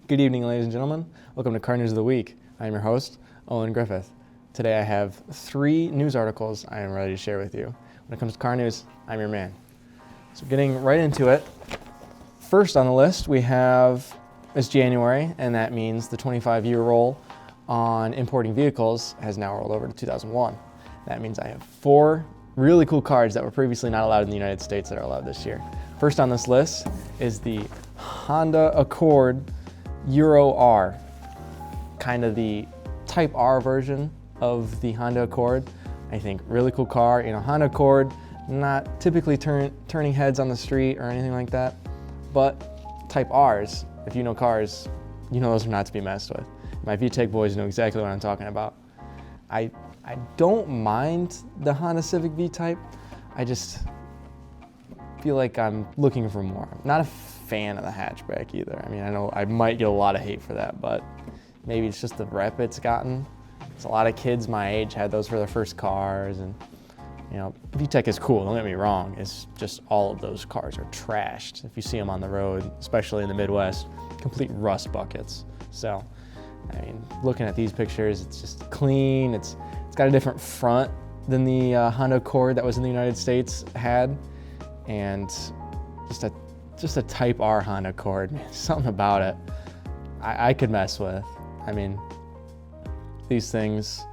Good evening, ladies and gentlemen. Welcome to Car News of the Week. I am your host, Owen Griffith. Today I have 3 news articles I am ready to share with you. When it comes to car news, I'm your man. So getting right into it, first on the list we have it's January, and that means the 25-year roll on importing vehicles has now rolled over to 2001. That means I have 4 really cool cars that were previously not allowed in the United States that are allowed this year. First on this list is the Honda Accord Euro R, kind of the Type R version of the Honda Accord. I think really cool car. Honda Accord, not typically turning heads on the street or anything like that, but Type Rs, if you know cars, you know those are not to be messed with. My VTech boys know exactly what I'm talking about. I don't mind the Honda Civic V-Type. I just feel like I'm looking for more. I'm not a fan of the hatchback either. I mean, I know I might get a lot of hate for that, but maybe it's just the rep it's gotten. It's a lot of kids my age had those for their first cars, and VTEC is cool, don't get me wrong. It's just all of those cars are trashed. If you see them on the road, especially in the Midwest, complete rust buckets. So, I mean, looking at these pictures, it's just clean. It's got a different front than the Honda Accord that was in the United States had, and just a Type R Honda Accord, man, something about it I could mess with. I mean, these things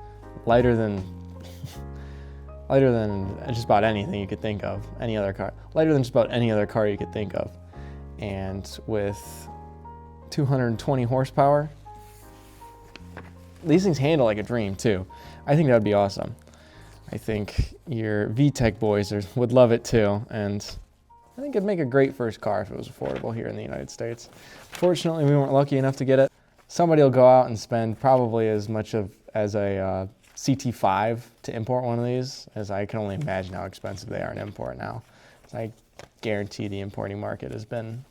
lighter than just about anything you could think of, any other car, lighter than just about any other car you could think of, and with 220 horsepower. These things handle like a dream too. I think that would be awesome. I think your VTEC boys would love it too, and I think it'd make a great first car if it was affordable here in the United States. Fortunately, we weren't lucky enough to get it. Somebody will go out and spend probably as much as a CT5 to import one of these, as I can only imagine how expensive they are in import now. So I guarantee the importing market has been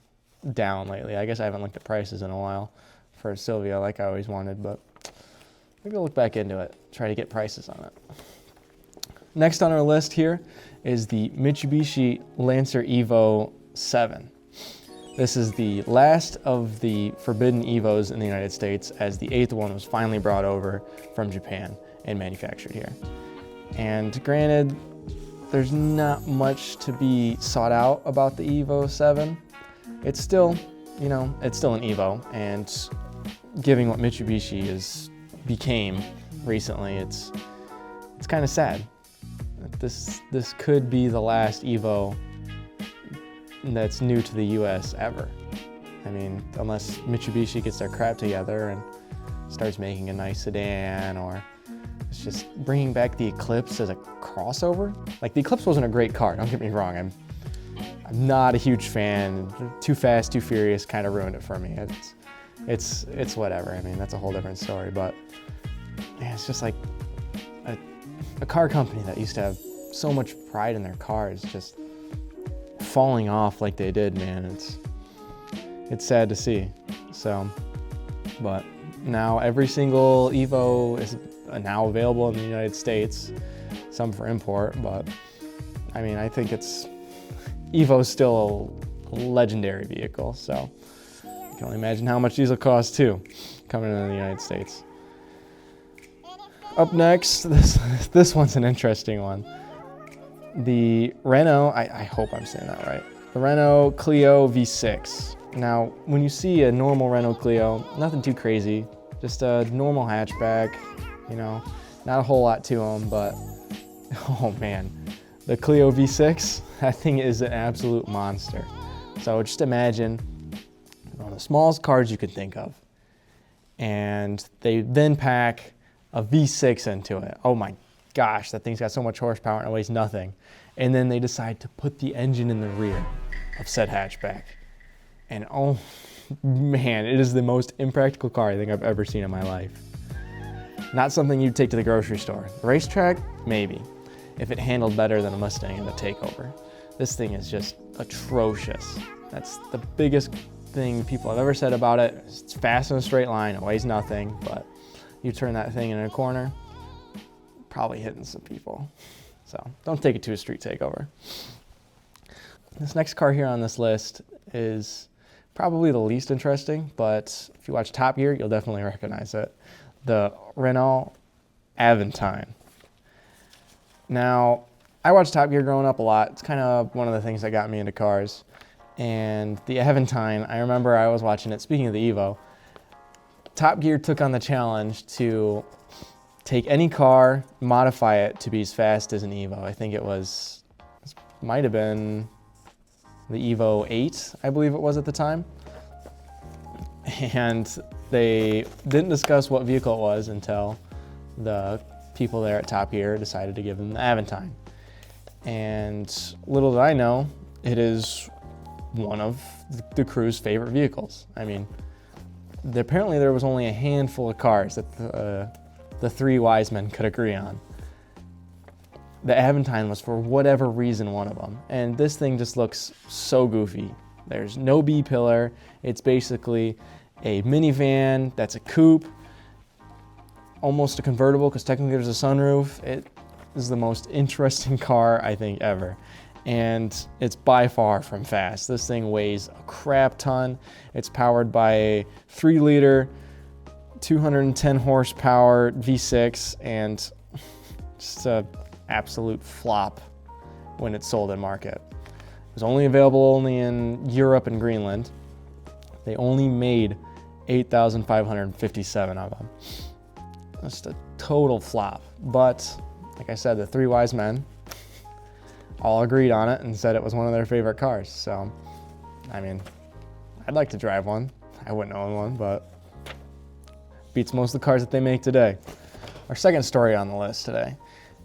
down lately. I guess I haven't looked at prices in a while for Silvia like I always wanted, but maybe I'll look back into it, try to get prices on it. Next on our list here is the Mitsubishi Lancer Evo 7. This is the last of the forbidden Evos in the United States, as the 8th one was finally brought over from Japan and manufactured here. And granted, there's not much to be sought out about the Evo 7. It's still, it's still an Evo, and given what Mitsubishi became recently, it's kind of sad. This could be the last Evo that's new to the US ever. I mean, unless Mitsubishi gets their crap together and starts making a nice sedan, or it's just bringing back the Eclipse as a crossover. Like, the Eclipse wasn't a great car, don't get me wrong. I'm not a huge fan. Too Fast, Too Furious kind of ruined it for me. It's whatever. I mean, that's a whole different story, but man, it's just like a car company that used to have so much pride in their cars just falling off like they did, man. It's sad to see. So, but now every single Evo is now available in the United States, some for import, but I mean, I think Evo's still a legendary vehicle, so you can only imagine how much these will cost too, coming into the United States. Up next, this one's an interesting one. The Renault, I hope I'm saying that right, the Renault Clio V6. Now, when you see a normal Renault Clio, nothing too crazy, just a normal hatchback, not a whole lot to them, but oh man, the Clio V6, that thing is an absolute monster. So just imagine one of the smallest cars you could think of, and they then pack a V6 into it. Oh my gosh, that thing's got so much horsepower and it weighs nothing. And then they decide to put the engine in the rear of said hatchback. And oh man, it is the most impractical car I think I've ever seen in my life. Not something you'd take to the grocery store. The racetrack, maybe, if it handled better than a Mustang in the takeover. This thing is just atrocious. That's the biggest thing people have ever said about it. It's fast in a straight line, it weighs nothing, but you turn that thing in a corner, probably hitting some people. So don't take it to a street takeover. This next car here on this list is Probably the least interesting, but if you watch Top Gear, you'll definitely recognize it. The Renault Aventine. Now, I watched Top Gear growing up a lot. It's kind of one of the things that got me into cars. And the Aventine, I remember I was watching it, speaking of the Evo, Top Gear took on the challenge to take any car, modify it to be as fast as an Evo. I think it might have been the Evo 8, I believe it was at the time. And they didn't discuss what vehicle it was until the people there at Top Gear decided to give them the Aventine. And little did I know, it is one of the crew's favorite vehicles. I mean, apparently there was only a handful of cars that the three wise men could agree on. The Aventine was, for whatever reason, one of them. And this thing just looks so goofy. There's no B-pillar. It's basically a minivan that's a coupe, almost a convertible because technically there's a sunroof. It is the most interesting car I think ever. And it's by far from fast. This thing weighs a crap ton. It's powered by a 3-liter, 210 horsepower V6, and just an absolute flop when it's sold in market. It was only available in Europe and Greenland. They only made 8,557 of them. Just a total flop. But like I said, the three wise men all agreed on it and said it was one of their favorite cars. So, I mean, I'd like to drive one. I wouldn't own one, but beats most of the cars that they make today. Our second story on the list today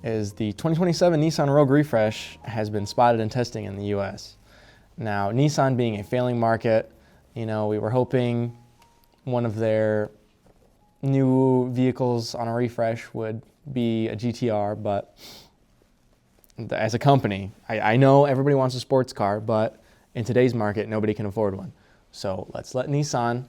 is the 2027 Nissan Rogue refresh has been spotted in testing in the US. Now, Nissan being a failing market, we were hoping one of their new vehicles on a refresh would be a GTR, but as a company, I know everybody wants a sports car, but in today's market, nobody can afford one. So let's let Nissan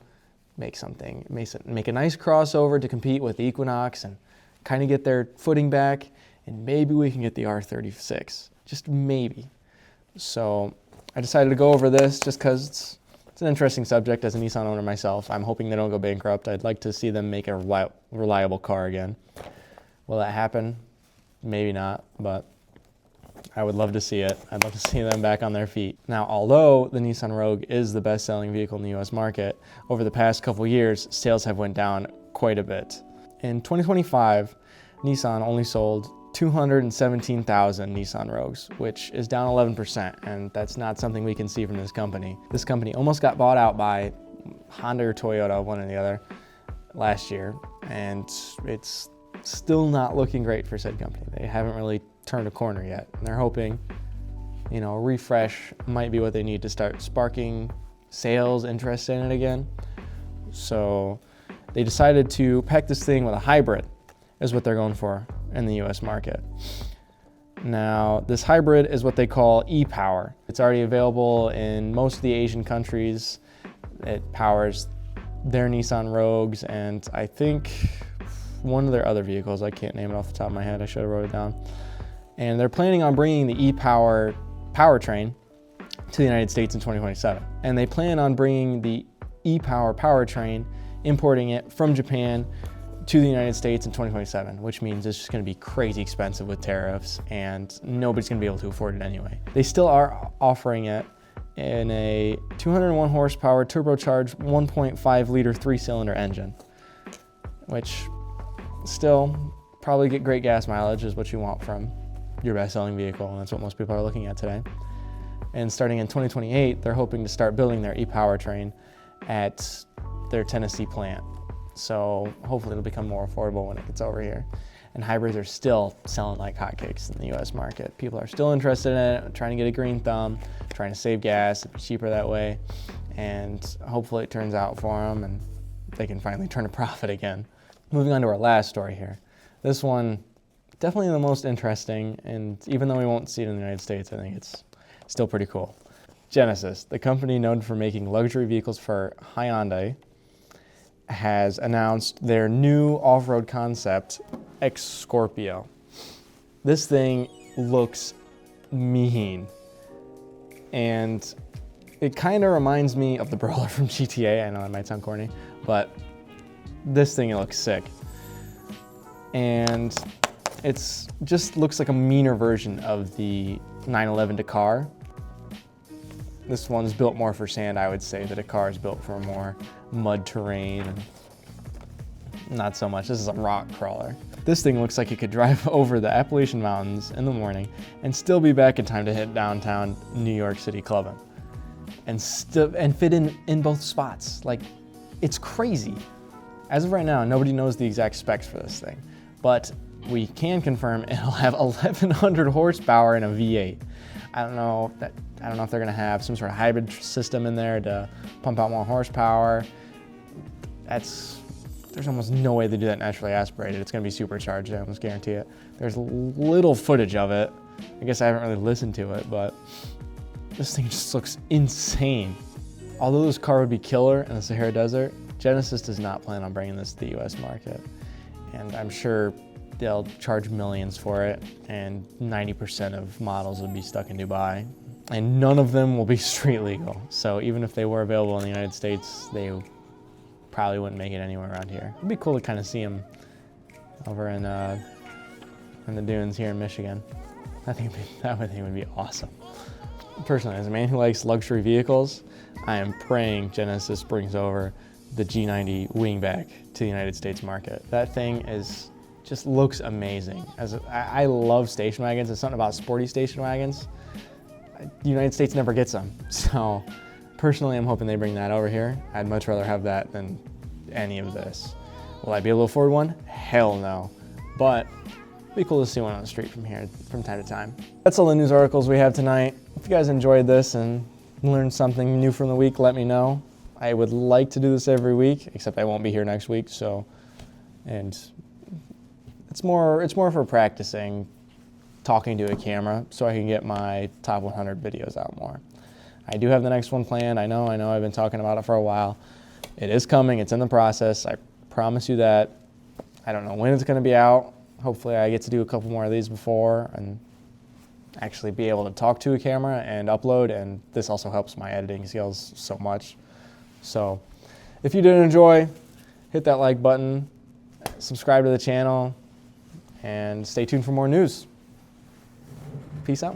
make a nice crossover to compete with the Equinox and kind of get their footing back, and maybe we can get the R36, just maybe. So I decided to go over this just because it's an interesting subject as a Nissan owner myself. I'm hoping they don't go bankrupt. I'd like to see them make a reliable car again. Will that happen? Maybe not, but I would love to see it. I'd love to see them back on their feet. Now, although the Nissan Rogue is the best-selling vehicle in the US market, over the past couple years, sales have went down quite a bit. In 2025, Nissan only sold 217,000 Nissan Rogues, which is down 11%, and that's not something we can see from this company. This company almost got bought out by Honda or Toyota, one or the other, last year, and it's still not looking great for said company. They haven't really turned a corner yet, and they're hoping, a refresh might be what they need to start sparking sales interest in it again. So they decided to pack this thing with a hybrid, is what they're going for in the US market. Now, this hybrid is what they call e-Power. It's already available in most of the Asian countries. It powers their Nissan Rogues and I think one of their other vehicles. I can't name it off the top of my head. I should have wrote it down. And they're planning on bringing the e-Power powertrain to the United States in 2027. And they plan on bringing the e-Power powertrain, importing it from Japan to the United States in 2027, which means it's just going to be crazy expensive with tariffs and nobody's going to be able to afford it anyway. They still are offering it in a 201 horsepower turbocharged 1.5 liter 3-cylinder engine, which still probably get great gas mileage is what you want from your best-selling vehicle, and that's what most people are looking at today. And starting in 2028, they're hoping to start building their e-powertrain at their Tennessee plant. So hopefully it'll become more affordable when it gets over here. And hybrids are still selling like hotcakes in the US market. People are still interested in it, trying to get a green thumb, trying to save gas, it'd be cheaper that way. And hopefully it turns out for them and they can finally turn a profit again. Moving on to our last story here. This one, definitely the most interesting, and even though we won't see it in the United States, I think it's still pretty cool. Genesis, the company known for making luxury vehicles for Hyundai, has announced their new off-road concept, X Scorpio. This thing looks mean, and It kind of reminds me of the Brawler from GTA. I know that might sound corny, but this thing, it looks sick. And it's just looks like a meaner version of the 911 Dakar. This one's built more for sand, I would say. The Dakar is built for more mud terrain. And not so much. This is a rock crawler. This thing looks like it could drive over the Appalachian Mountains in the morning and still be back in time to hit downtown New York City clubbing. And fit in both spots. Like, it's crazy. As of right now, nobody knows the exact specs for this thing, but we can confirm it'll have 1,100 horsepower and a V8. I don't know if they're gonna have some sort of hybrid system in there to pump out more horsepower. There's almost no way they do that naturally aspirated. It's gonna be supercharged, I almost guarantee it. There's little footage of it. I guess I haven't really listened to it, but this thing just looks insane. Although this car would be killer in the Sahara Desert, Genesis does not plan on bringing this to the US market. And I'm sure they'll charge millions for it, and 90% of models would be stuck in Dubai. And none of them will be street legal. So even if they were available in the United States, they probably wouldn't make it anywhere around here. It'd be cool to kind of see them over in the dunes here in Michigan. I think that would be awesome. Personally, as a man who likes luxury vehicles, I am praying Genesis brings over the G90 wingback to the United States market. That thing just looks amazing. I love station wagons. It's something about sporty station wagons. The United States never gets them. So personally, I'm hoping they bring that over here. I'd much rather have that than any of this. Will I be able to afford one? Hell no. But it'd be cool to see one on the street from here from time to time. That's all the news articles we have tonight. If you guys enjoyed this and learned something new from the week, let me know. I would like to do this every week, except I won't be here next week, and it's more for practicing talking to a camera so I can get my top 100 videos out more. I do have the next one planned. I know I've been talking about it for a while. It is coming, it's in the process. I promise you that. I don't know when it's gonna be out. Hopefully I get to do a couple more of these before and actually be able to talk to a camera and upload, and this also helps my editing skills so much. So if you did enjoy, hit that like button, subscribe to the channel, and stay tuned for more news. Peace out.